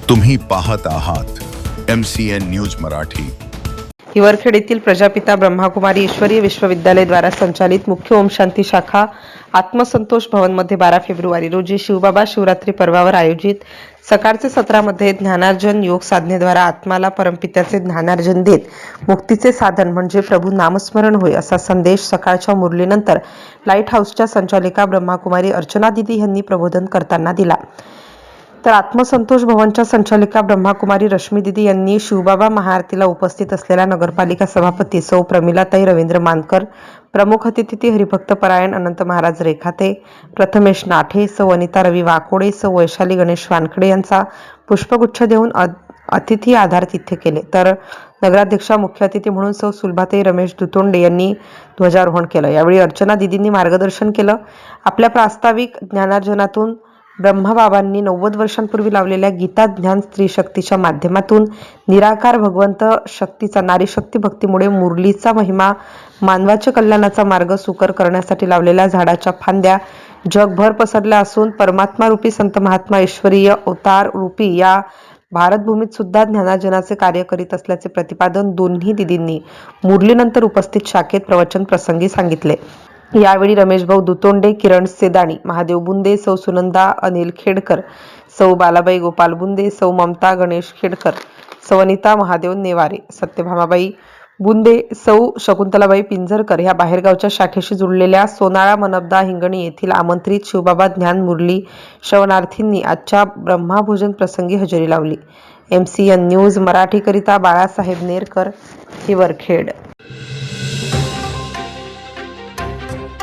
तुम्ही पाहत आहात MCN न्यूज मराठी। हिवरखेड येथील प्रजापिता ब्रह्माकुमारी ईश्वरीय विश्वविद्यालय द्वारा संचालित मुख्य ओम शांती शाखा आत्मसंतोष भवन मध्ये 12 फेब्रुवारी रोजी शिवबाबा शिवरात्री पर्वावर आयोजित सकाळचे सत्रामध्ये ज्ञानार्जन योग साधनेद्वारा आत्माला परमपित्याचे ज्ञानार्जन देत मुक्तीचे साधन म्हणजे प्रभू नामस्मरण होय असा संदेश सकाळच्या मुरलीनंतर लाईट हाऊसच्या संचालिका ब्रह्माकुमारी अर्चना दिदी यांनी प्रबोधन करताना दिला। तर आत्मसंतोष भवनच्या संचालिका ब्रह्माकुमारी रश्मी दिदी यांनी शिवबाबा महाआरतीला उपस्थित असलेल्या नगरपालिका सभापती सौ प्रमिलाताई रवींद्र मानकर, प्रमुख अतिथी हरिभक्त परायण अनंत महाराज रेखाते, प्रथमेश नाठे, सौ अनिता रवी वाकोडे, सौ वैशाली गणेश वानखडे यांचा पुष्पगुच्छ देऊन अतिथी आदरातिथ्य केले। तर नगराध्यक्षा मुख्य अतिथी म्हणून सौ सुलभाताई रमेश दुतोंडे यांनी ध्वजारोहण केलं। यावेळी अर्चना दिदींनी मार्गदर्शन केलं। आपल्या प्रास्ताविक ज्ञानार्जनातून ब्रह्मबाबांनी 90 वर्षांपूर्वी लावलेल्या गीता ज्ञान स्त्री शक्तीच्या माध्यमातून निराकार भगवंत शक्तीचा नारी शक्ती भक्तीमुळे मुरलीचा महिमा मानवाच्या कल्याणाचा मार्ग सुकर करण्यासाठी लावलेल्या झाडाच्या फांद्या जगभर पसरल्या असून परमात्मा रूपी संत महात्मा ईश्वरीय अवतार रूपी या भारतभूमीत सुद्धा ज्ञानार्जनाचे कार्य करीत असल्याचे प्रतिपादन दोन्ही दिदींनी मुरलीनंतर उपस्थित शाखेत प्रवचन प्रसंगी सांगितले। यावेळी रमेशभाऊ दुतोंडे, किरण सेदाणी, महादेव बुंदे, सौ सुनंदा अनिल खेडकर, सौ बालाबाई गोपाल बुंदे, सौ ममता गणेश खेडकर, सौ अनिता महादेव नेवारे, सत्यभामाबाई बुंदे, सौ शकुंतलाबाई पिंजरकर ह्या बाहेरगावच्या शाखेशी जुळलेल्या सोनाळा मनपदा हिंगणी येथील आमंत्रित शिवबाबा ज्ञान मुरली श्रवणार्थींनी आजच्या ब्रह्माभोजन प्रसंगी हजेरी लावली। MCN न्यूज मराठीकरिता बाळासाहेब नेरकर, हिवरखेड।